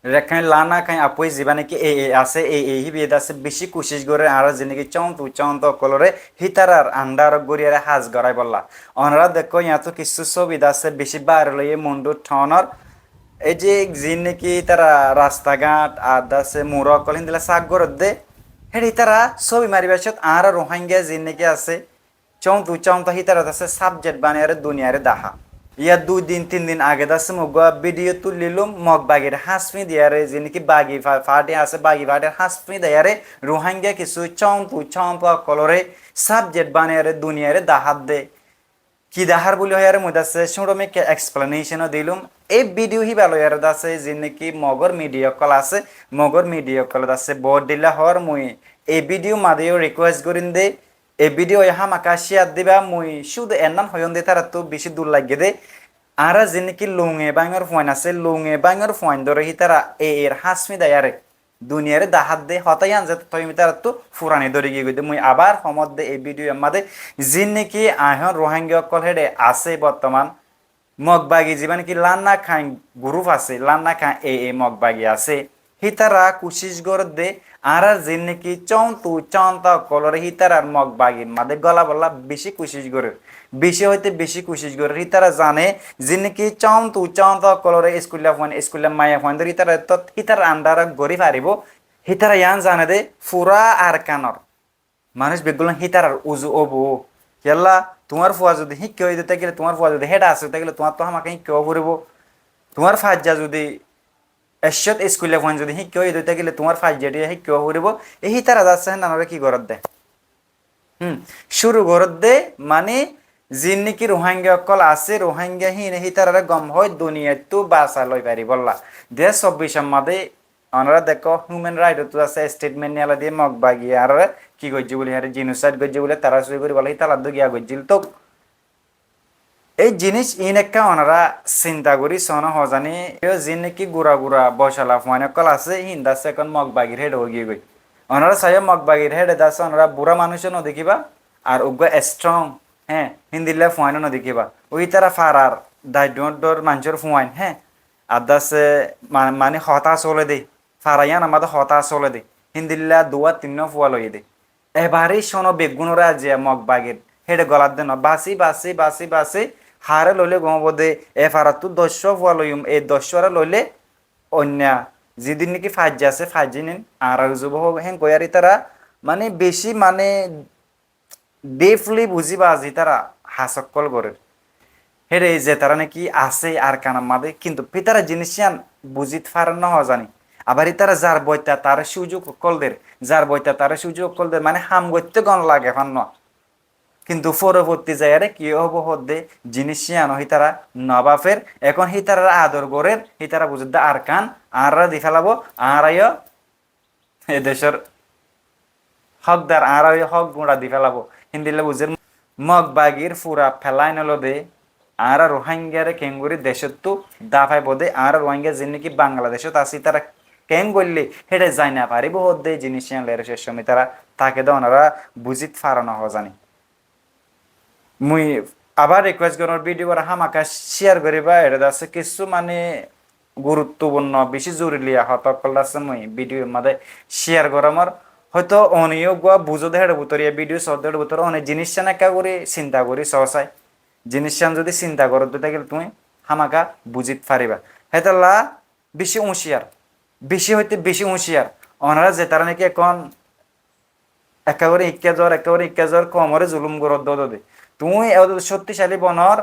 রেখাই লানা খাই আপুই যিবা নাকি এই আছে এই হিবিদ আছে বেশি কোশিশ করে আর যেনেকি চন্ত কলরে হিতারার আন্ডার গড়িয়ারে হাজ গড়াই বললা অনরা দেখো ইয়াত কিছু ছবি আছে বেশি বার লইয়ে মুন্ডু ঠনর এই যে যি নাকি তারা রাস্তাঘাট আর দাসে মুরক কলিন দিলা সাগ গরত দে হেডি তারা ছবি মারিবার সাথে আর রোহিঙ্গা যি নাকি আছে চন্ত হিতারা আছে সাবজেক্ট বানিয়ারে দুনিয়ারে দাহা ইয়া 2 দিন 3 দিন আগে দাসে মুগা ভিডিও তুলিলুম মগ বাগের হাসমি দিয়ারে যে নাকি বাগি ফাটে আছে বাগি ফাটে হাসমি দিয়ারে রোহিঙ্গা কিছু চন্ত কলরে সাবজেক্ট বানিয়ারে দুনিয়ারে দাহাত দে কি দাহার বলি হয় মুদাসে সুরমে কে এক্সপ্লেনেশন দিলুম এই ভিডিও হি ভালো ইয়ার দাসে যে নাকি মগর মিডিয়া কল আছে মগর মিডিয়া কল দাসে বোর্ড দিলা হর মুই এই ভিডিও মাদিও রিকোয়েস্ট করিন দে এই ভিডিও ইহা মাকা শেয়ার দিবা মুই শুধু এনান হয়ন দে তারা তো বেশি দূর লাগে দে আর যে নাকি লুঙে বাঙর ফোন আছে লুঙে বাঙর ফোন ধরে হি তারা এর হাসমি দায়ারে দুনিয়ারে দাহাত দে হতাই আনছে তুমি তার তো ফুরানি ধরে গিয়ে গই মুই আবার সমত দে এই ভিডিও আমাদের যিন নাকি আহন রোহিঙ্গা কল হেডে আছে বর্তমান মগবাগি জীবন কি লান্না খাই গ্রুপ আছে লান্না খাই এ মগবাগি আছে হিতারা কুশিস গর দে আর যিন নাকি চন্ত কলরে হিতার আর মগবাগির মাদে গলা বলা বেশি কুশিস গরে বেশি হইতে বেশি কুশিস গরে হিতারা জানে যিন নাকি চন্ত কলরে স্কুলে মায়া ফোন ধরে হিতারা তো হিতার আন্ডার গড়ি পারিব হিতারা ইয়ান জানে দে ফুরা আর কানর মানুষ বেগুলো হিতার আর উজু অবু কেলা তোমার ফুয়া যদি শিক্ষা হয়ে যেতে গেলে তোমার ফুয়া যদি হেডা আছে গেলে তোমার তো আমাকে শিক্ষাও ফুরিব তোমার ফাজ্জা যদি এসত স্কুলে ফোন যদি শিক্ষা হয়ে যেতে গেলে তোমার ফাজ্জা দিয়ে শিক্ষাও ফুরিব এই তারা যাচ্ছে নানারে কি ঘরত দে শুরু ঘরত দে মানে যিন নাকি রোহিঙ্গা অকল আছে রোহিঙ্গা হি তারা গম হয় দুনিয়াত তো বাঁচা লই পারি বললা 2024 মাদে ওনারা দেখো হিউম্যান রাইট তো আছে স্টেটমেন্ট নিয়ে দিয়ে মগ বাগিয়ে আর কি করছে বলে আরে জিনোসাইড করছে বলে তারা শুরু করে বলে তালা তো গিয়া করছিল তো এই জিনিস ইন একটা ওনারা চিন্তা করি সন হজানি যিন নাকি গুড়া বসালা ফোন কল আছে হিন্দাছে এখন মগ বাগির হেড হয়ে গই ওনারা চাই মগ বাগির হেড দাসে ওনারা বুড়া মানুষও নদেখিবা আর উগ্র স্ট্রং হ্যাঁ হিন্দিলে ফোয়াইনও নদেখিবা ওই তারা ফারার দায়িত্বর মানুষের ফোয়াইন হ্যাঁ আর দাসে মানে হতাশ হলে দেই ফারাইয়ান আমাদের হতাশ হলে দে হিন্দিল্লা 2-3 ফুয়া লই দে এবারেই শোনো বেগুনরা যে মগ বাগের হেডে গলার দেন বাসি হারে লইলে গম দে এ ফারা তো 10 ফুয়া লইম এই 10 লইলে অন্য যেদিন নাকি ফাজ্জা আছে ফাজ্জি নিন আর যুব হেন কয়ারি তারা মানে বেশি মানে ডিপলি বুঝিবা আজি তারা হাসকল করে হেরে যে তারা নাকি আছে আর কানা মাদে কিন্তু পিতারা জিনিস বুঝিত পারেন না জানি আবার তারা যার বইতা তার সুযোগ কলদের যার বইতা তার সুযোগ কলদের মানে হাম করতে গণ লাগে ফান কিন্তু পরবর্তী জায়গায় কি হব হদ্দে জিনিস আনো হিতারা নবাফের এখন হিতারা আদর গড়ের হিতারা বুঝতে আর কান আর দি ফেলাবো আর এ দেশের হকদার আর হক গুঁড়া দি ফেলাবো হিন্দিলে বুঝের মগ বাগির ফুরা ফেলাই নলো দে আর রোহিঙ্গারে কেঙ্গুরি দেশত তো দাফাই বোধে আর রোহিঙ্গা যে নাকি বাংলাদেশত আসি তারা কেন করলে হেঁটে যাই না পারিব হদ্দে জিনিস আনলে শেষ সময় তারা তাকে তো ওনারা বুঝিত ফারানো হওয়া জানি মুই আবার রিকোয়েস্ট করার ভিডিও হামাকা শেয়ার করিবা এটা আছে কিছু মানে গুরুত্বপূর্ণ বেশি জরুরি হতকল আছে মুই ভিডিওর মধ্যে শেয়ার করা আমার হয়তো অনিও গোয়া বুঝো দেহের ভিতরে ভিডিও সর্দের ভিতরে অনেক জিনিস একা করে চিন্তা করি সহসাই জিনিস যদি চিন্তা করো তো গেলে তুমি হামাকা বুঝিত পারিবা হেতাল্লা বেশি হুঁশিয়ার বেশি হইতে বেশি হুঁশিয়ার ওনারা যে তারা নাকি এখন একেবারে ইক্কা জ্বর কমরে জুলুম গরদ দে তুমি শক্তিশালী বনর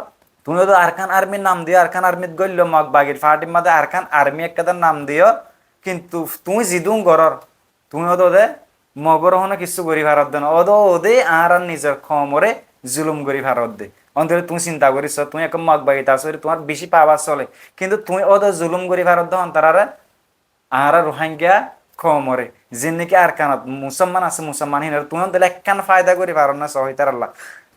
তুমি তো আরকান আর্মির নাম দিও আরকান আর্মিত গল্য মগ বাগির ফাটির মধ্যে আরকান আর্মি একটার নাম দিও কিন্তু তুমি জিদুম গরর তুমি ওদে মগর হনে কিছু করি ভারত দেন ওদে আর নিজের খমরে জুলুম করি ভারত দে অন্তরে তুমি চিন্তা করিস তুমি এখন মগ বাগিতে আসো তোমার বেশি পাওয়া চলে কিন্তু তুমি ওদের জুলুম করি ভারত দেন তারা আর রোহিঙ্গা খমরে যে নাকি আর কানত মুসলমান আছে মুসলমান হিনার তুমি দিলে একখান ফায়দা করি পারো না সহিতার আল্লাহ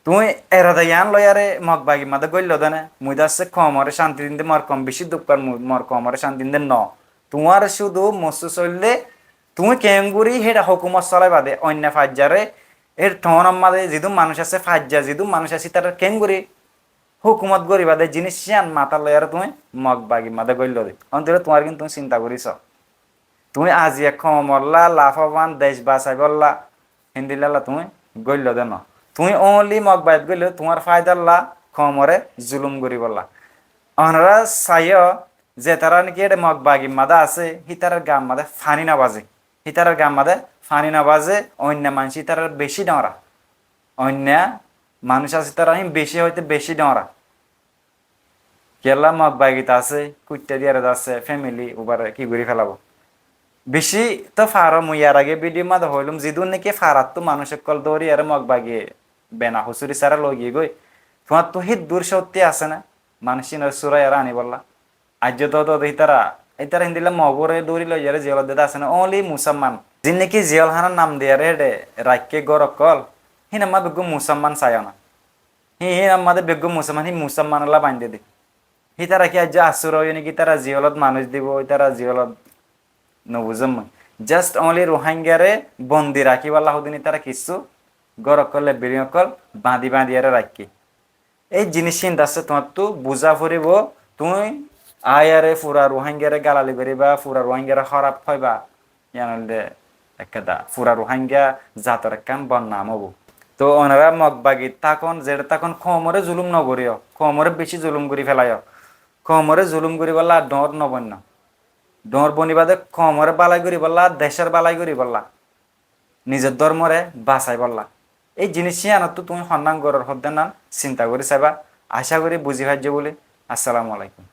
তুমি এরাদা ইয়ান লয়ারে মগ বাগি মাদে গল্য দেনে মুইদা আছে খমরে শান্তি দিন মর কম বেশি দুঃখ মর কমরে শান্তি দিন ন তোমার শুধু মস্ত চললে তুমি কেমগুড়ি হেটা হুকুমত চলাই বাদে অন্য ফাজ্জারে এর ঠন মাদে যিদু মানুষ আছে ফাজ্জা যিদু মানুষ আছে তার কেমগুড়ি হুকুমত গরিবা দে জিনিস মাথা লয়ারে তুমি মগ বাগি মাদে গল্য দে অন্তরে তোমার কিন্তু তুমি চিন্তা করিস তুমি আজিয়া কমরলা লাভবান দেশ বাঁচাই বললা হিন্দিলালা তুমি গইল দেন তুমি অনলি মগ বাইত গইলে তোমার ফায়দাল্লা কমরে জুলুম করি বললা অনরা চাইও যে তারা নাকি এটা মগ বাগি মাদা আছে হিতারের গাম মাদে ফানি না বাজে হিতারের গাম মাদে ফানি না বাজে অন্য মানুষ হিতারের বেশি ডরা অন্য মানুষ আছে তারা বেশি হইতে বেশি ডরা কেলা মগ বাগিতা আছে কুইটা দিয়ার আছে ফ্যামিলি উবারে কি করে ফেলাবো বেশি তো ফারো মুইয়ার আগে ভিডিও মাদে হইলুম যিদুন নাকি ফারাত তো মানুষের কল দৌড়ি আর মগ বাগিয়ে বেনা হুসুরি সারা লগিয়ে গই তোমার তো হিত দূর সত্যি আছে না মানুষিন সুরাই আর আনি বললা আজ তো ইতারা ইতারা হিন্দিলা মগরে দৌড়ি লই যারে জেল দেদা আছে না অনলি মুসলমান যিন নাকি জেল হানার নাম দিয়ে রে রাইকে গরক কল হিন আমা বেগু মুসলমান চায় না হিন আমাদের বেগু মুসলমান হি মুসলমান লা বান্ধে দি হি তারা কি আজ আসুর হয় নাকি তারা জিয়লত মানুষ দিব তারা জিয়লত নবুজম জাস্ট অনলি রোহিঙ্গারে বন্দি রাখি বলা হদিনি তারা কিছু গরক করলে বেরিয়ে কল বাঁধি বাঁধি আরে রাখি এই জিনিস চিন্তা আছে তোমার তো বুঝা ফুরিব তুমি আয়ারে ফুরা রোহিঙ্গারে গালালি করিবা ফুরা রোহিঙ্গারে খারাপ হইবা ইয়ানলে একটা ফুরা রোহিঙ্গা জাতর কাম বন্নাম হবো তো ওনারা মগবাগি তখন যেটা তখন কমরে জুলুম নগরিও কমরে বেশি জুলুম করি ফেলায় কমরে জুলুম করি বললা ডর নবন্য ডর বনিবাদে কমরে বালাই করি বললা দেশের বালাই করি বললা নিজের ধর্মরে বাঁচাই বললা এই জিনিস আনত তুমি সন্ধান করার হদ্দে না চিন্তা করে চাইবা আশা করি বুঝি ভাজ্য বলে আসসালামু আলাইকুম